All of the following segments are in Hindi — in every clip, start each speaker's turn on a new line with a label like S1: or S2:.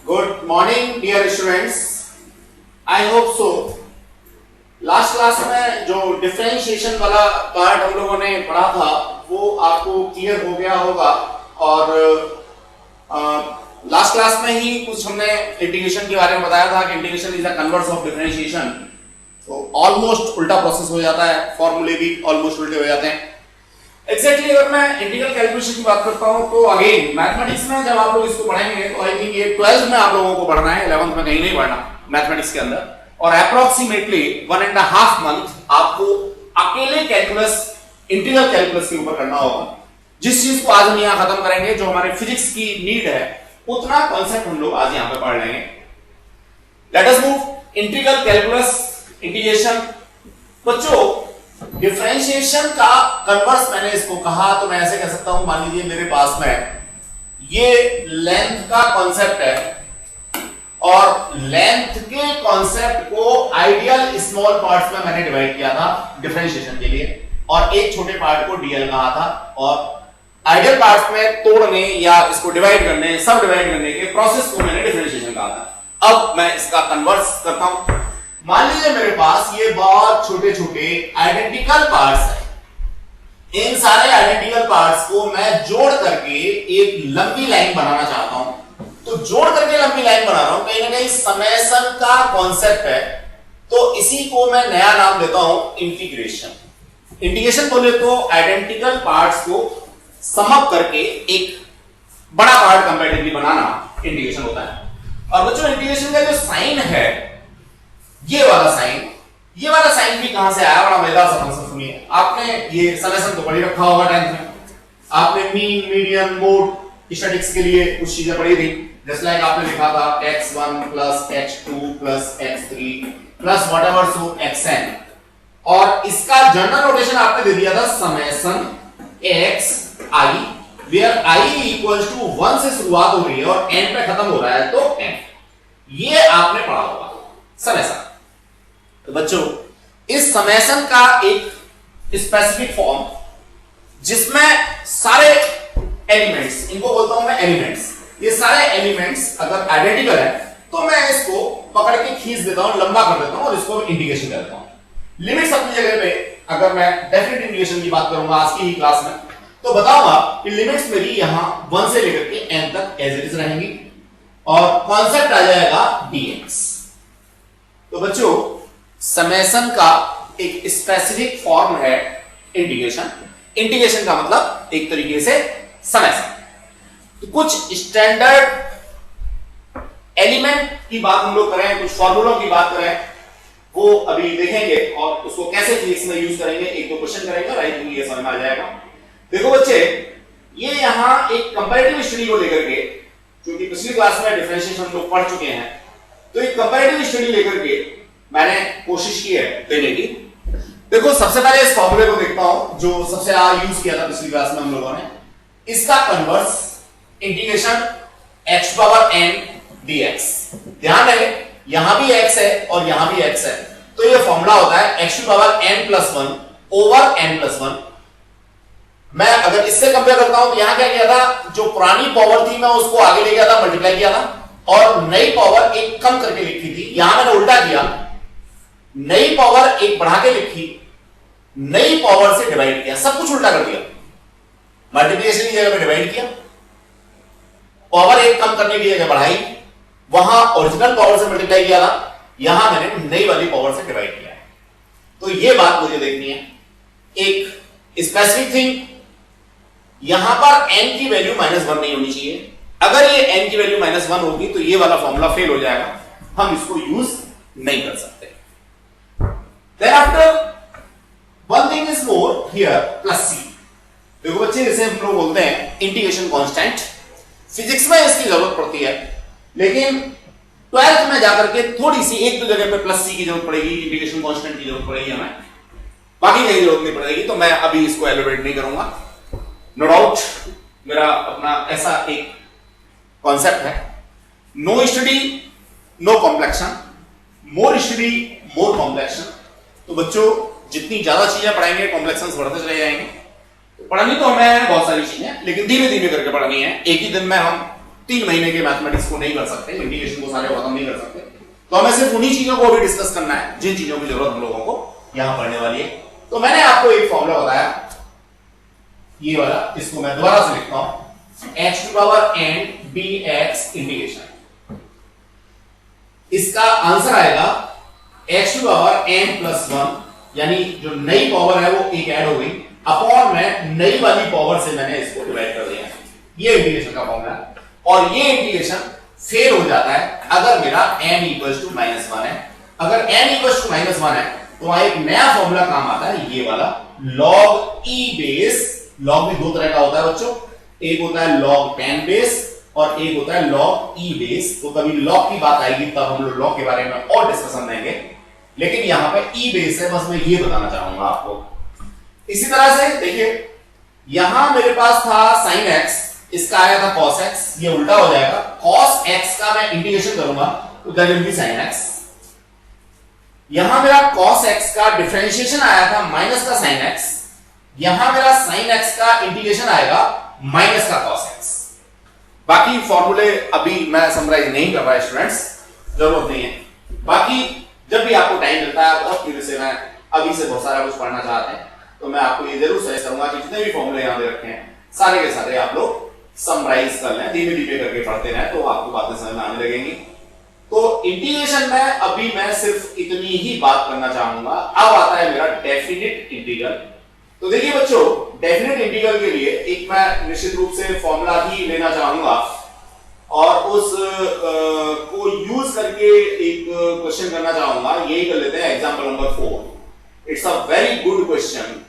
S1: Good morning, dear students. I hope so. Last class में जो डिफरेंशिएशन वाला पार्ट हम लोगों ने पढ़ा था वो आपको क्लियर हो गया होगा और लास्ट क्लास में ही कुछ हमने इंटीग्रेशन के बारे में बताया था कि integration is the converse of differentiation. तो ऑलमोस्ट उल्टा प्रोसेस हो जाता है, फॉर्मूले भी ऑलमोस्ट उल्टे हो जाते हैं। एग्जैक्टली अगर मैं इंटीग्रल कैलकुलेशन की बात करता हूं तो अगेन मैथमेटिक्स में जब आप लोग इसको पढ़ेंगे तो आई थिंक ये 12th में आप लोगों को पढ़ना है, 11th में कहीं नहीं पढ़ना मैथमेटिक्स के अंदर। और अप्रोक्सीमेटली 1.5 मंथ आपको अकेले कैलकुलस इंटीग्रल कैलकुलस के ऊपर करना होगा। जिस चीज को आज हम यहां खत्म करेंगे जो हमारे फिजिक्स की नीड है उतना कॉन्सेप्ट हम लोग आज यहां पे पढ़ लेंगे। Let us move integral calculus integration. बच्चों डिफरेंशिएशन का कन्वर्स मैंने इसको कहा तो मैं ऐसे कह सकता हूं, मान लीजिए मेरे पास में ये लेंथ का कॉन्सेप्ट है और लेंथ के कॉन्सेप्ट को आइडियल स्मॉल पार्ट्स में मैंने डिवाइड किया था डिफरेंशिएशन के लिए और एक छोटे पार्ट को डीएल कहा था और आइडियल पार्ट्स में तोड़ने या इसको डिवाइड करने, सब डिवाइड करने के प्रोसेस को मैंने डिफरेंशिएशन कहा था। अब मैं इसका कन्वर्स करता हूं। मान लीजिए मेरे पास ये बहुत छोटे छोटे आइडेंटिकल पार्ट्स हैं। इन सारे आइडेंटिकल पार्ट्स को मैं जोड़ करके एक लंबी लाइन बनाना चाहता हूं। तो जोड़ करके लंबी लाइन बना रहा हूं, कहीं ना कहीं समेशन का कॉन्सेप्ट है, तो इसी को मैं नया नाम देता हूं इंटीग्रेशन। इंटीग्रेशन बोले तो आइडेंटिकल पार्ट्स को सम अप करके एक बड़ा पार्ट कंपैरेटिवली बनाना इंटीग्रेशन होता है। और बच्चों इंटीग्रेशन का जो साइन है ये वाला साइन भी कहां से आया, बड़ा मजेदार सा कॉन्सेप्ट सुनिए। आपने ये समेशन तो पढ़ी रखा होगा 10th में, आपने मीन, मीडियन, मोड स्टैटिस्टिक्स के लिए कुछ चीजें पढ़ी थी। जैसे लाइक आपने लिखा था x1 plus x2 plus x3 plus whatever so xn और इसका जनरल नोटेशन आपने दे दिया था summation xi where i equals to 1 से शुरुआत हो रही है और n पे खत्म हो रहा है तो n। ये आपने पढ़ा होगा समेशन। तो बच्चों इस समेशन का एक स्पेसिफिक फॉर्म जिसमें सारे एलिमेंट्स, इनको बोलता हूं मैं एलिमेंट्स, ये सारे एलिमेंट्स अगर आइडेंटिकल है तो मैं इसको पकड़ के खींच देता हूं, लंबा कर देता हूं और इसको इंटीग्रेशन कर देता हूं। लिमिट्स अपनी जगह पे अगर मैं डेफिनेट इंटीग्रेशन की बात करूंगा आज की ही क्लास में तो बताऊंगा कि लिमिट्स मेरी यहां 1 से लेकर के n तक एज इट इज रहेंगी और कॉन्सेप्ट आ जाएगा dx। तो बच्चों समेशन का एक स्पेसिफिक फॉर्म है इंटीग्रेशन। इंटीग्रेशन का मतलब एक तरीके से समेशन। तो कुछ स्टैंडर्ड एलिमेंट की बात हम लोग करें, कुछ फॉर्मूलों की बात करें, वो अभी देखेंगे और उसको कैसे फिजिक्स में यूज करेंगे। एक दो क्वेश्चन करेंगे और आई थिंक ये समझ में आ जाएगा। देखो बच्चे ये यहां एक कंपैरेटिव स्टडी को लेकर के, क्योंकि पिछली क्लास में डिफरेंशिएशन हम लोग पढ़ चुके हैं, तो एक कंपैरेटिव स्टडी लेकर के मैंने कोशिश की है देने की। देखो सबसे पहले इस फॉर्मूले को देखता हूं जो सबसे यूज किया था पिछली क्लास में हम लोगों ने। इसका converse integration x power n dx। ध्यान रहे यहां भी x है और यहां भी x है, तो ये फॉर्मूला होता है x power n plus 1 over n plus 1। मैं अगर इससे कंपेयर करता हूं तो यहां क्या किया था, जो पुरानी पावर थी मैं उसको आगे ले गया था, मल्टीप्लाई किया था और नई पावर एक कम करके लिखी थी। यहां मैंने उल्टा किया, नई पावर एक बढ़ा के लिखी, नई पावर से डिवाइड किया, सब कुछ उल्टा कर दिया। मल्टीप्लिकेशन की जगह पे डिवाइड किया, पावर एक कम करने की जगह बढ़ाई, वहां ओरिजिनल पावर से मल्टीप्लाई किया था, यहां मैंने नई वाली पावर से डिवाइड किया है। तो ये बात मुझे देखनी है। एक स्पेसिफिक थिंग, यहां पर n की वैल्यू -1 नहीं होनी चाहिए। अगर ये n की वैल्यू -1 होगी तो ये वाला फॉर्मूला फेल हो जाएगा, हम इसको यूज नहीं कर सकते। Thereafter, one thing is more here plus c। देखो बच्चे इसे हम लोग बोलते हैं इंटीग्रेशन कांस्टेंट। फिजिक्स में इसकी जरूरत पड़ती है लेकिन 12th में जाकर के थोड़ी सी एक दो जगह पे प्लस सी की जरूरत पड़ेगी, इंटीग्रेशन कांस्टेंट की जरूरत पड़ेगी हमें, बाकी कहीं जरूरत नहीं पड़ेगी। तो मैं अभी इसको एलिब्रेट नहीं करूंगा। नो डाउट मेरा अपना ऐसा एक कॉन्सेप्ट है, no study no complexion, more study more complexion. तो बच्चों जितनी ज्यादा चीजें पढ़ाएंगे कॉम्प्लेक्शंस बढ़ते चले जाएंगे। तो पढ़नी तो हमें बहुत सारी चीजें लेकिन धीमे धीमे करके पढ़नी है। एक ही दिन में हम 3 महीने के मैथमेटिक्स को नहीं कर सकते, इंटीग्रेशन को सारे खत्म नहीं कर सकते, तो हमें सिर्फ उन्हीं चीजों को भी डिस्कस करना है जिन चीजों की जरूरत हम लोगों को यहां पढ़ने वाली है। तो मैंने आपको एक फॉर्मूला बताया, ये वाला, इसको मैं दोबारा से लिखता हूं, x to power n dx integration. इसका आंसर आएगा x to power n plus 1, यानी जो नई पावर है वो एक ऐड हो गई, अपॉन में नई वाली पावर से मैंने इसको डिवाइड कर दिया। ये इंटीग्रेशन का फॉर्मूला है, और ये इंटीग्रेशन फेल हो जाता है अगर मेरा n इक्वल्स टू -1 है। अगर n इक्वल्स टू -1 है तो वहां एक नया फॉर्मूला काम आता है, ये वाला log e बेस। log भी दो तरह का होता है बच्चों, एक होता है log 10 बेस और एक होता है log e बेस। तो कभी log की बात आएगी तब हम लोग log के बारे में और डिस्कशन देंगे, लेकिन यहां पे e बेस है, बस मैं ये बताना चाहूंगा आपको। इसी तरह से देखिए, यहां मेरे पास था sin x, इसका आया था cos x, ये उल्टा हो जाएगा, cos x का मैं इंटीग्रेशन करूंगा तो that will be sin x। यहां मेरा cos x का डिफरेंशिएशन आया था माइनस का sin x, यहां मेरा sin x का इंटीग्रेशन आएगा माइनस का cos x। बाकी फॉर्मूले अभी मैं समराइज नहीं कर रहा स्टूडेंट्स, जरूरत नहीं है। बाकी जब भी आपको टाइम मिलता है, बहुत फिर से मैं अभी से बहुत सारा कुछ पढ़ना चाहते हैं, तो मैं आपको ये जरूर सजेस्ट करूंगा कि जितने भी फॉर्मूले यहां दे रखे हैं सारे के सारे आप लोग समराइज कर लें, धीमे धीमे करके पढ़ते रहें तो आपको बातें समझ में आने लगेंगी। तो इंटीग्रेशन में अभी मैं सिर्फ इतनी ही बात करना चाहूंगा। अब आता है मेरा डेफिनिट इंटीग्रल। तो देखिए बच्चों, डेफिनिट इंटीग्रल के लिए एक मैं निश्चित रूप से फॉर्मूला ही लेना चाहूंगा और उस को यूज करके एक क्वेश्चन करना चाहूंगा। यही कर लेते हैं, example number 4। It's a very good question,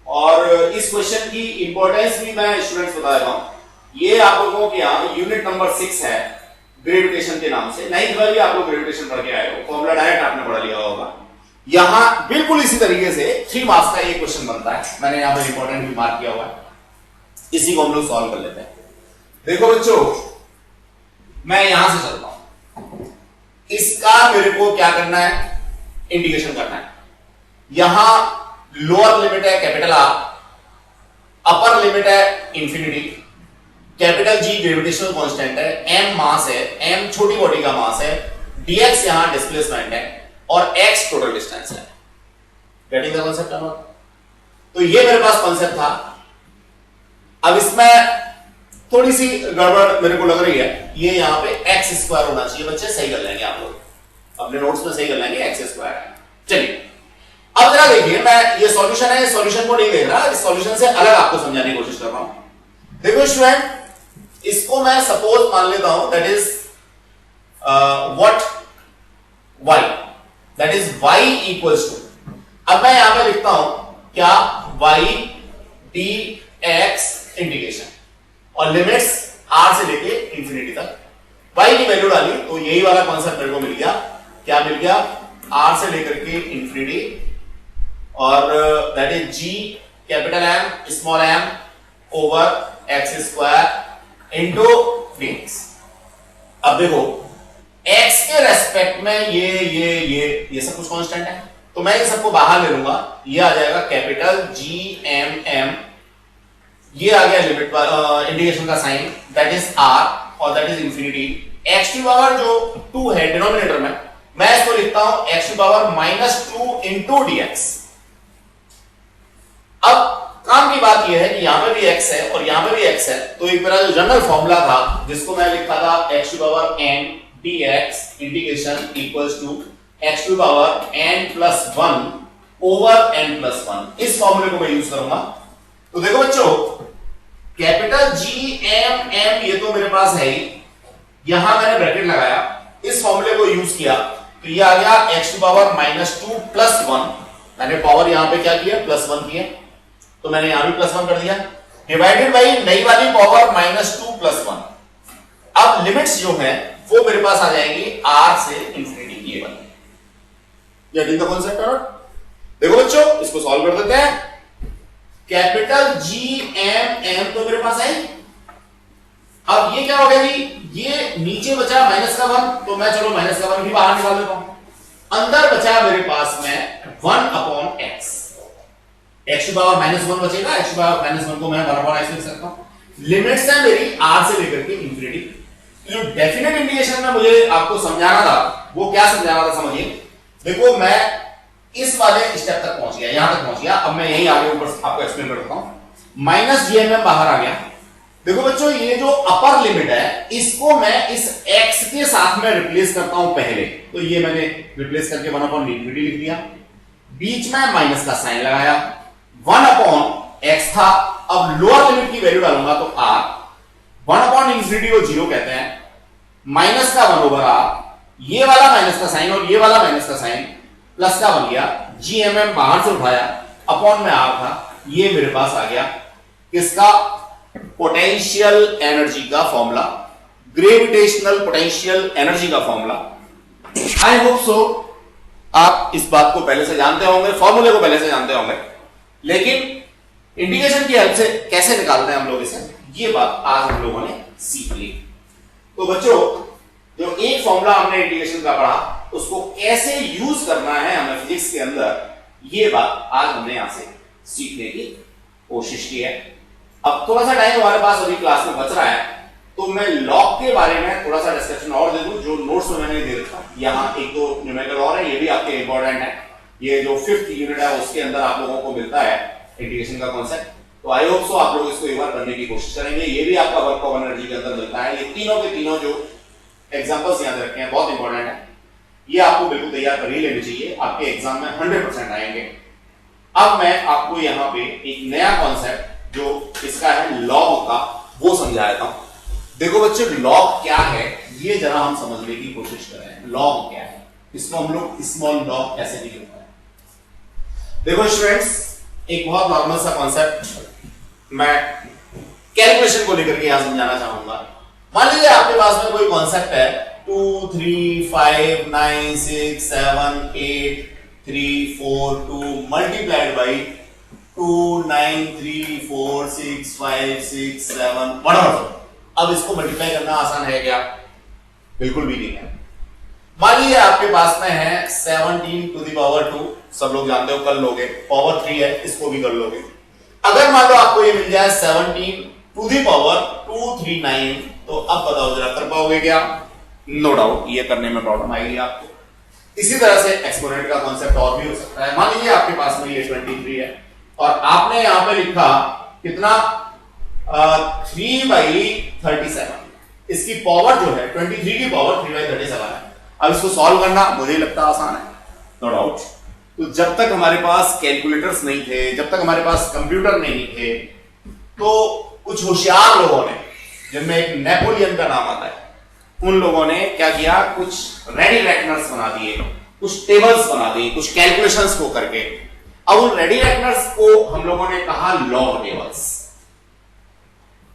S1: और इस क्वेश्चन की इंपॉर्टेंस भी मैं स्टूडेंट्स बता देता हूं। ये आप लोगों के यहाँ यूनिट नंबर 6 है, ग्रेविटेशन के नाम से। 9th में भी आप लोग ग्रेविटेशन पढ़ के आए हो, फॉर्मूला डायरेक्ट आपने पढ़ लिया होगा। यहां बिल्कुल इसी तरीके से 3 मार्क्स का एक क्वेश्चन बनता है, मैंने यहां पर इंपॉर्टेंट भी मार्क किया हुआ है। इसी को हम लोग सॉल्व कर लेते हैं। देखो बच्चों, मैं यहां से चलता हूं, इसका मेरे को क्या करना है, इंटीग्रेशन करना है। यहां लोअर लिमिट है कैपिटल R, अपर लिमिट है infinity, capital G gravitational constant है, m मास है, m छोटी बॉडी का मास है, dx यहां डिस्प्लेसमेंट है और x टोटल डिस्टेंस है। गेटिंग द कांसेप्ट और नॉट? तो ये मेरे पास कांसेप्ट था। अब इसमें थोड़ी सी गड़बड़ मेरे को लग रही है, ये यहां पे x स्क्वायर होना चाहिए। बच्चे सही कर लेंगे, आप लोग अपने नोट्स में सही कर लेंगे, x स्क्वायर। चलिए अब जरा देखिए, मैं ये सॉल्यूशन है, सॉल्यूशन को नहीं देख रहा, इस सॉल्यूशन से अलग आपको समझाने की कोशिश कर रहा हूं। देखो स्टूडेंट, इसको मैं सपोज मान लेता हूं that is what y, that is y equals to, अब मैं यहां पे लिखता हूं क्या, y dx इंटीग्रेशन और लिमिट्स r से लेके इंफिनिटी तक। y की वैल्यू डाली तो यही वाला कॉन्सेप्ट मेरे को मिल गया। क्या मिल गया, r से लेकर के इंफिनिटी, और that is g capital M small m over x square into dx। अब देखो x के रेस्पेक्ट में ये सब कुछ कांस्टेंट है, तो मैं ये सबको बाहर ले लूंगा, ये आ जाएगा कैपिटल G M M, ये आ गया लिमिट इंटीग्रेशन का साइन दैट इज r और दैट इज इंफिनिटी। x की पावर जो 2 है डिनोमिनेटर में, मैं इसको लिखता हूं x की पावर -2 इनटू dx। अब काम की बात यह है कि यहां पे भी x है और यहां पे भी x है, तो एक मेरा जो जनरल फॉर्मूला था जिसको मैं लिखता था x की power n dx integration equals to x की power n plus 1 over n plus 1, इस फॉर्मूले को मैं यूज करूंगा। तो देखो बच्चों, कैपिटल G M M ये तो मेरे पास है ही, यहां मैंने ब्रैकेट लगाया, इस फॉर्मूले को यूज किया तो ये आ गया x की पावर -2 प्लस 1, मैंने पावर यहां पे क्या किया, +1 किया, तो मैंने यहां भी +1 कर दिया, डिवाइडेड बाई नई वाली पावर -2 प्लस 1। अब लिमिट्स जो है वो मेरे पास आ जाएंगी r से इंफिनिटी ये वाली। गेटिंग द कांसेप्ट और? देखो बच्चों, इसको सॉल्व कर देते हैं। कैपिटल G M M तो मेरे पास है, अब ये क्या हो गया जी, ये नीचे बचा -1, तो मैं चलो -1 भी बाहर निकाल देता हूं। अंदर बचा मेरे पास में 1/x, x की पावर -1 बचेगा, x की पावर -1 को मैं 1/x लिख सकता हूं। लिमिट्स है मेरी r से लेकर के इंफिनिटी। जो डेफिनेट इंडिकेशन में मुझे आपको समझाना था, वो क्या समझाना था समझिए। देखो मैं इस वाले स्टेप तक पहुंच गया, यहां तक पहुंच गया, अब मैं यही आगे ऊपर आपको एक्सप्लेन करता हूं। माइनस जीएमएम बाहर आ गया। देखो बच्चों ये जो अपर लिमिट है इसको मैं इस x के साथ में रिप्लेस करता हूं पहले, तो ये मैंने रिप्लेस करके 1/∞ लिख दिया, बीच में माइनस का साइन लगाया, 1/x था। अब लोअर लिमिट की वैल्यू डालूंगा तो r, 1/∞ को 0 कहते हैं, माइनस का 1/r, ये वाला माइनस का साइन और ये वाला माइनस का साइन प्लस का बन गया, जीएमएम बाहर से उठाया, अपॉन में r था, ये मेरे पास आ गया किसका, पोटेंशियल एनर्जी का फॉर्मूला, ग्रेविटेशनल पोटेंशियल एनर्जी का फॉर्मूला। आई होप सो आप इस बात को पहले से जानते होंगे, फॉर्मूले को पहले से जानते होंगे, लेकिन इंडिकेशन की हेल्प से कैसे निकालते हैं हम लोग इसे, ये बात आज हम लोगों ने सीख ली। तो बच्चों जो एक फॉर्मूला हमने इंडिकेशन का पढ़ा उसको कैसे यूज करना है हमें फिजिक्स के अंदर, ये बात आज हमने यहां से सीखने की कोशिश की है। अब थोड़ा सा टाइम हमारे पास अभी क्लास में बच रहा है, तो मैं लॉग के बारे में थोड़ा सा डिस्कशन और दे दूं, जो नोट्स में मैंने दे रखा है। यहाँ एक दो न्यूमेरिकल और है, ये भी आपके इंपॉर्टेंट है। ये जो 5th यूनिट है उसके अंदर आप लोगों को मिलता है इंटीग्रेशन का कॉन्सेप्ट, तो आई होप सो आप लोग इसको एक बार करने की कोशिश करेंगे। ये भी आपका वर्क ऑफ एनर्जी के अंदर मिलता है। ये तीनों के तीनों जो एग्जाम्पल्स यहाँ रखे हैं बहुत इंपॉर्टेंट है, ये आपको बिल्कुल तैयार कर ही लेनी चाहिए, आपके एग्जाम में 100% आएंगे। अब मैं आपको यहाँ पे एक नया कॉन्सेप्ट जो इसका है लॉग का, वो समझाता हूं। देखो बच्चे लॉग क्या है ये जरा हम समझने की कोशिश करें। लॉग क्या है, इसको हम लोग स्मॉल लॉग कैसे भी लिखते हैं। देखो स्टूडेंट्स एक बहुत नॉर्मल सा कॉन्सेप्ट मैं कैलकुलेशन को लेकर के यहां समझाना चाहूंगा। मान लीजिए आपके पास में कोई कॉन्सेप्ट है 2 3 5 9 6 7 8 3 4 2 मल्टीप्लाइड बाई 2 9 3 4 6 5 6 7 whatever। अब इसको मल्टीप्लाई करना आसान है क्या? बिल्कुल भी नहीं है। मान लीजिए आपके पास में है 17⁻², सब लोग जानते हो कर लोगे, पावर 3 है इसको भी कर लोगे। अगर मान लो आपको ये मिल जाए 17⁻239, तो अब बताओ जरा कर पाओगे क्या? नो डाउट ये करने में प्रॉब्लम आएगी आपको। इसी तरह से एक्सपोनेंट का कॉन्सेप्ट और भी हो सकता है। मान लीजिए आपके पास में ये 23 है और आपने यहां पे लिखा कितना 3/37, इसकी पावर जो है 23 की पावर 3/37 है। अब इसको सॉल्व करना मुझे लगता है आसान है, नो डाउट। तो जब तक हमारे पास कैलकुलेटर्स नहीं थे, जब तक हमारे पास कंप्यूटर नहीं थे, तो कुछ होशियार लोगों ने, जिनमें एक नेपोलियन का नाम आता है, उन लोगों ने क्या किया, कुछ रेडी रेकनर्स बना दिए, कुछ टेबल्स बना दिए, कुछ कैलकुलेशंस को करके। अब उन रेडी रेकनर्स को हम लोगों ने कहा लॉग टेबल्स।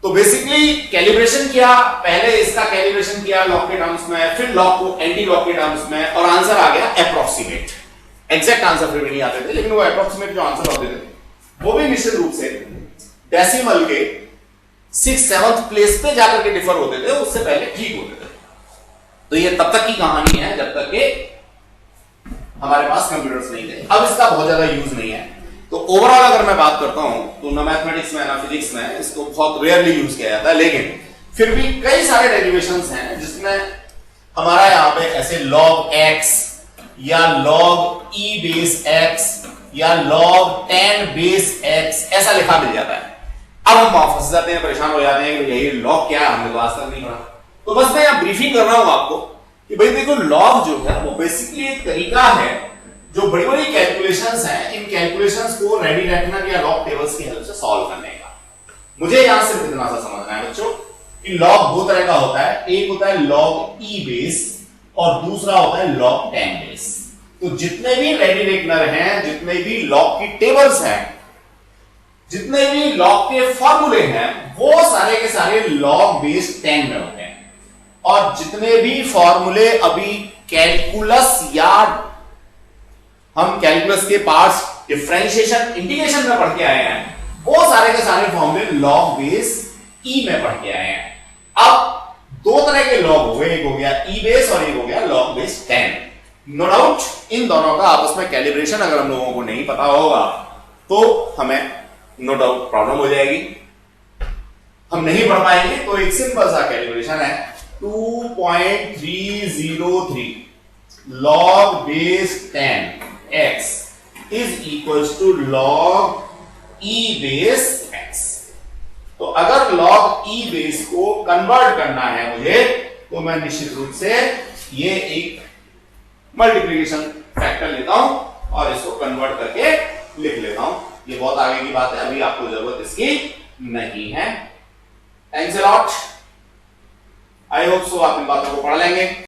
S1: तो बेसिकली कैलिब्रेशन किया, पहले इसका कैलिब्रेशन किया लॉग के टर्म्स में, फिर लॉग को एंटी लॉग के टर्म्स में, और आंसर आ गया अप्रोक्सीमेट। एग्जैक्ट आंसर फिर भी नहीं आते थे, लेकिन वो अप्रोक्सीमेट जो आंसर होते थे वो भी निश्चित रूप से डेसिमल के 6-7th प्लेस पे जाकर के डिफर होते थे, उससे पहले ठीक होते थे। तो ये तब तक की कहानी है जब तक के हमारे पास कंप्यूटर्स नहीं थे। अब इसका बहुत ज्यादा यूज नहीं है। तो ओवरऑल अगर मैं बात करता हूं तो ना मैथमेटिक्स में ना फिजिक्स में इसको बहुत रेयरली यूज किया जाता है, लेकिन फिर भी कई सारे डेरिवेशंस हैं जिसमें हमारा यहां पे ऐसे log x या log e बेस x या log tan बेस x ऐसा लिखा मिल जाता है। अब हम वहां फंस जाते हैं, परेशान हो जाते हैं कि यही लॉग क्या है, हमने तो आज तक नहीं पढ़ा। तो बस मैं यहां ब्रीफिंग कर रहा हूं आपको कि भाई देखो लॉग जो है वो बेसिकली एक तरीका है जो बड़ी बड़ी कैलकुलेशंस हैं, इन कैलकुलेशंस को रेडी रेकनर या लॉग टेबल्स की हेल्प से सॉल्व करने का। मुझे यहां सिर्फ इतना सा समझना है बच्चों कि लॉग दो तरह का होता है, एक होता है log e बेस और दूसरा होता है log tan बेस। तो जितने भी रेडी रेकनर हैं, जितने भी लॉग की टेबल्स हैं, जितने भी लॉग के फॉर्मूले हैं, वो सारे के सारे log बेस 10 में होते हैं। और जितने भी फॉर्मूले अभी कैलकुलस या हम कैलकुलस के पार्ट्स डिफरेंशिएशन इंटीग्रेशन में पढ़ के आए हैं, वो सारे के सारे फॉर्मूले log बेस e में पढ़ के आए हैं। अब दो तरह के लॉग हो गए, एक हो गया e बेस और एक हो गया log बेस 10। नो डाउट इन दोनों का आपस में कैलिब्रेशन अगर हम लोगों को नहीं पता होगा तो हमें नो डाउट प्रॉब्लम हो जाएगी, हम नहीं पढ़ पाएंगे। तो एक सिंपल सा कैलिब्रेशन है, 2.303 log base 10 x is equals to log e base x। तो अगर log e base को कन्वर्ट करना है मुझे, तो मैं निश्चित रूप से ये एक मल्टीप्लिकेशन फैक्टर लेता हूं और इसको कन्वर्ट करके लिख लेता हूं। ये बहुत आगे की बात है, अभी आपको जरूरत इसकी नहीं है। Thanks a lot, I hope so आप इन बातों को पढ़ लेंगे।